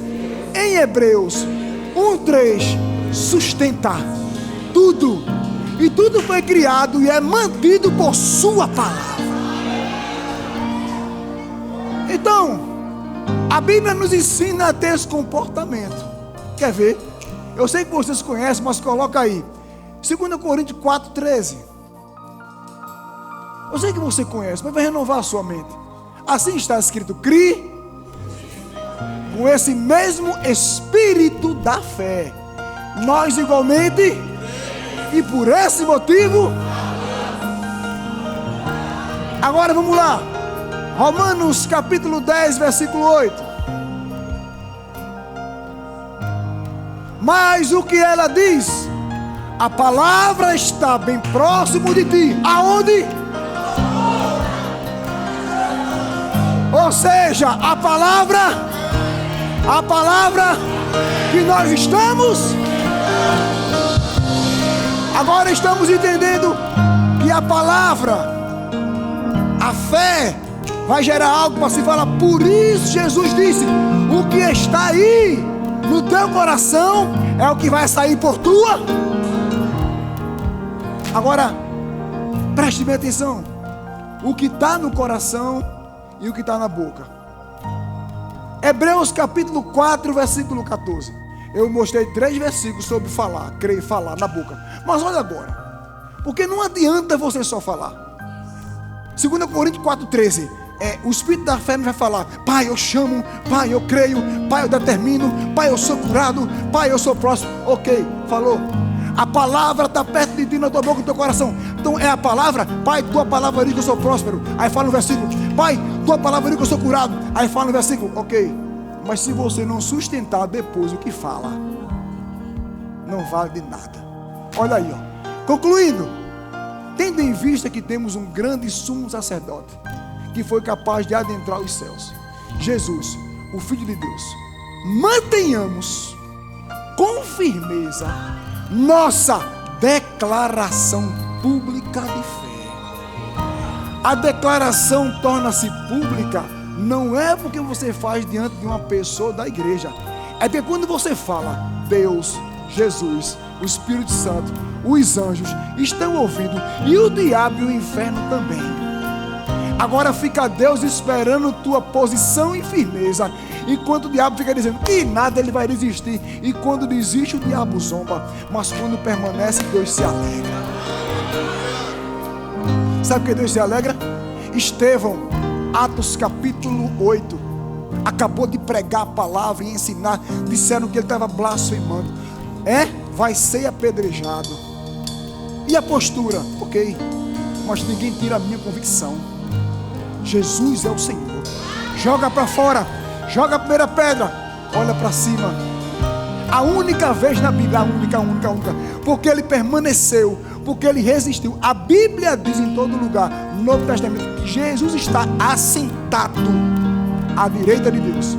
em Hebreus 1:3, sustenta tudo. E tudo foi criado e é mantido por sua palavra. Então, a Bíblia nos ensina a ter esse comportamento. Quer ver? Eu sei que vocês conhecem, mas coloca aí 2 Coríntios 4:13. Eu sei que você conhece, mas vai renovar a sua mente. Assim está escrito: crie com esse mesmo espírito da fé. Nós igualmente, e por esse motivo. Agora vamos lá. Romanos capítulo 10, versículo 8. Mas o que ela diz? A palavra está bem próximo de ti. Aonde? Ou seja, a palavra que nós estamos. Agora estamos entendendo que a palavra, a fé, vai gerar algo para se falar. Por isso Jesus disse: o que está aí no teu coração é o que vai sair por tua. Agora, preste bem atenção. O que está no coração e o que está na boca. Hebreus capítulo 4, versículo 14. Eu mostrei 3 versículos sobre falar, crer e falar na boca. Mas olha agora, porque não adianta você só falar. 2 Coríntios 4:13. O Espírito da fé não vai falar: Pai, eu chamo, Pai, eu creio, Pai, eu determino, Pai, eu sou curado, Pai, eu sou próximo. Ok, falou. A palavra está perto de ti, na tua boca, no teu coração. Então é a palavra: Pai, tua palavra diz que eu sou próspero. Aí fala no versículo: Pai, tua palavra diz que eu sou curado. Aí fala no versículo. Ok, mas se você não sustentar depois o que fala, não vale de nada. Olha aí, ó. Concluindo, tendo em vista que temos um grande sumo sacerdote que foi capaz de adentrar os céus, Jesus, o Filho de Deus, mantenhamos com firmeza nossa declaração pública de fé. A declaração torna-se pública não é porque você faz diante de uma pessoa da igreja, é porque quando você fala, Deus, Jesus, o Espírito Santo, os anjos estão ouvindo, e o diabo e o inferno também. Agora fica Deus esperando tua posição e firmeza, enquanto o diabo fica dizendo que nada, ele vai desistir. E quando desiste, o diabo zomba, mas quando permanece, Deus se alegra. Sabe por que Deus se alegra? Estevão, Atos capítulo 8, acabou de pregar a palavra e ensinar. Disseram que ele estava blasfemando. Vai ser apedrejado. E a postura? Ok, mas ninguém tira a minha convicção. Jesus é o Senhor. Joga para fora, joga a primeira pedra, olha para cima. A única vez na Bíblia, a única, porque ele permaneceu, porque ele resistiu. A Bíblia diz em todo lugar, no Novo Testamento, que Jesus está assentado à direita de Deus.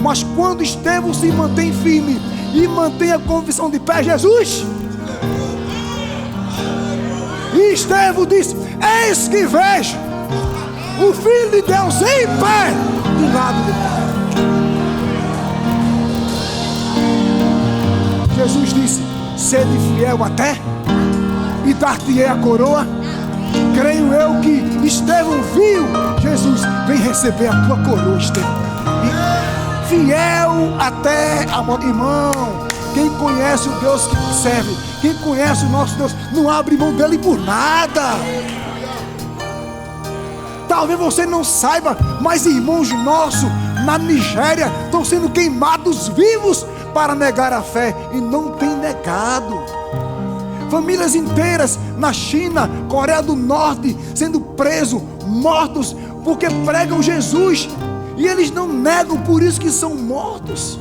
Mas quando Estevão se mantém firme e mantém a confissão de pé, Jesus, e Estevão disse: eis que vejo o Filho de Deus em pé do lado do Pai. Jesus disse: sede fiel até, e dar-te-ei a coroa. Creio eu que Estevão viu Jesus: vem receber a tua coroa, Estevão. E fiel até a morte. Irmão, quem conhece o Deus que serve, quem conhece o nosso Deus, não abre mão dele por nada. Talvez você não saiba, mas irmãos nossos na Nigéria estão sendo queimados vivos para negar a fé, e não tem negado. famílias inteiras na China, Coreia do Norte, sendo presos, mortos, porque pregam Jesus, e eles não negam, por isso que são mortos.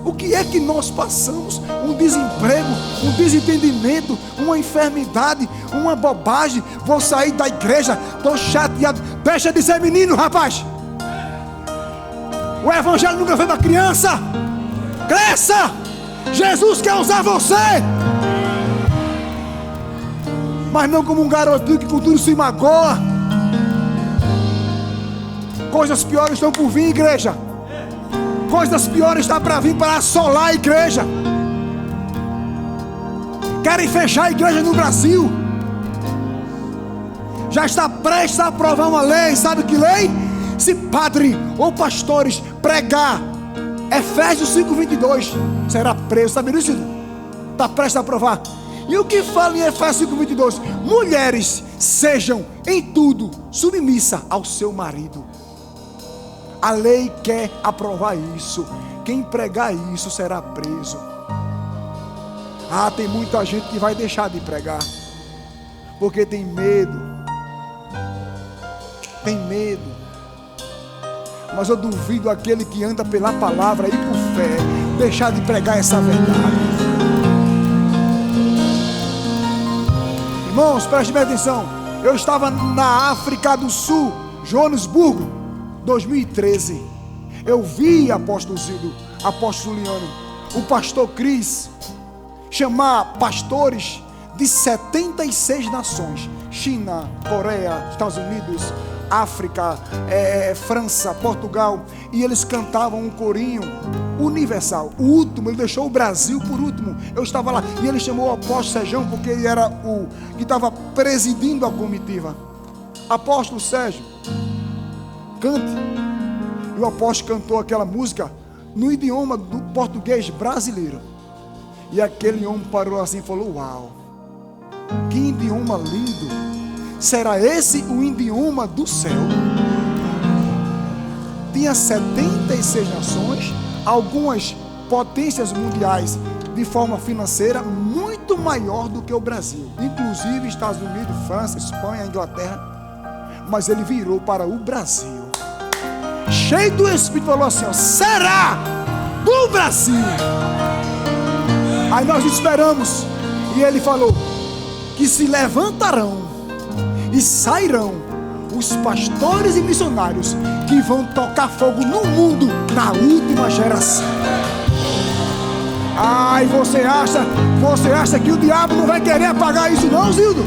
O que é que nós passamos? Um desemprego, um desentendimento, uma enfermidade, uma bobagem. Vou sair da igreja, estou chateado. Deixa de ser menino, rapaz. O evangelho nunca foi para criança. Cresça! Jesus quer usar você, mas não como um garotinho que com tudo se magoa. Coisas piores estão por vir, igreja. Coisas piores estão para vir, para assolar a igreja. Querem fechar a igreja no Brasil. Já está prestes a aprovar uma lei. Sabe que lei? Se padre ou pastores pregar Efésios 5:22, será preso. Sabe disso? Está prestes a aprovar. E o que fala em Efésios 5:22? Mulheres, sejam em tudo submissa ao seu marido. A lei quer aprovar isso. Quem pregar isso será preso. Tem muita gente que vai deixar de pregar, porque tem medo. Tem medo. Mas eu duvido aquele que anda pela palavra e por fé deixar de pregar essa verdade. Irmãos, prestem bem atenção. Eu estava na África do Sul, Joanesburgo, 2013. Eu vi, apóstolo Zildo, apóstolo Juliano, o pastor Cris chamar pastores de 76 nações: China, Coreia, Estados Unidos, África, França, Portugal, e eles cantavam um corinho universal. O último, ele deixou o Brasil por último. Eu estava lá e ele chamou o apóstolo Sérgio, porque ele era o que estava presidindo a comitiva. Apóstolo Sérgio, cante. E o apóstolo cantou aquela música no idioma do português brasileiro. E aquele homem parou assim e falou: uau, que idioma lindo! Será esse o idioma do céu? Tinha 76 nações, algumas potências mundiais de forma financeira muito maior do que o Brasil, inclusive Estados Unidos, França, Espanha, Inglaterra. Mas ele virou para o Brasil, cheio do Espírito, falou assim: ó, será do Brasil? Aí nós esperamos, e ele falou que se levantarão e sairão os pastores e missionários que vão tocar fogo no mundo na última geração. Ai, você acha que o diabo não vai querer apagar isso não, Zildo?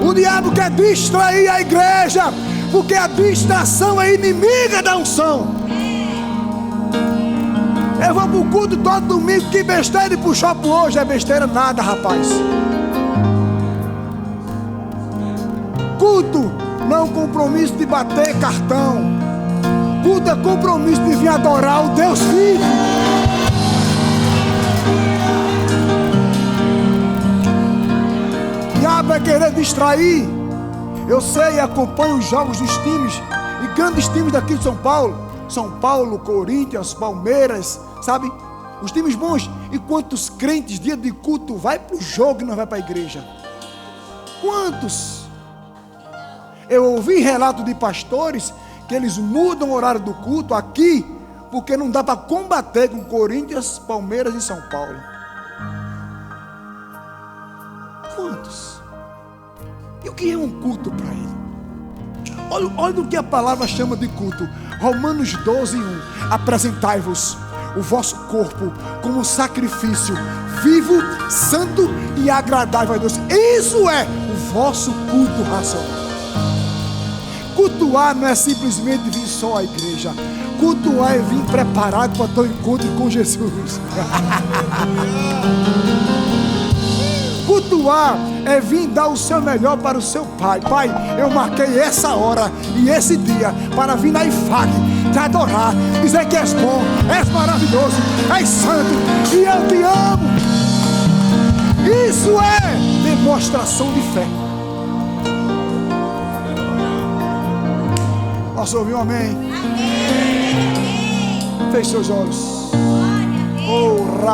O diabo quer distrair a igreja, porque a distração é inimiga da unção. Eu vou pro culto todo domingo, que besteira ele puxou pro hoje. É besteira nada, rapaz. Culto não é compromisso de bater cartão. Culto é compromisso de vir adorar o Deus vivo. O diabo vai querer distrair. Eu sei, acompanho os jogos dos times, e grandes times daqui de São Paulo. São Paulo, Corinthians, Palmeiras, sabe? Os times bons. E quantos crentes, dia de culto, vai pro jogo e não vai para a igreja? Quantos? Eu ouvi relato de pastores que eles mudam o horário do culto aqui, porque não dá para combater com Corinthians, Palmeiras e São Paulo. Quantos? E o que é um culto para ele? Olha o que a palavra chama de culto. Romanos 12:1. Apresentai-vos o vosso corpo como sacrifício vivo, santo e agradável a Deus. Isso é o vosso culto racional. Cultuar não é simplesmente vir só à igreja. Cultuar é vir preparado para o teu encontro com Jesus. Cultuar é vir dar o seu melhor para o seu pai. Pai, eu marquei essa hora e esse dia para vir na IFAG te adorar, dizer que és bom, és maravilhoso, és santo e eu te amo. Isso é demonstração de fé. Posso ouvir um amém? Amém. Feche seus olhos. Glória a Deus. Oh,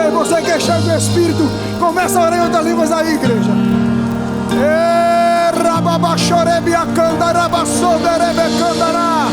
Ei, você que é cheio do Espírito, começa a orar em outras línguas aí, igreja. Ei, rababachorebiacanda, rabassoderebecandará.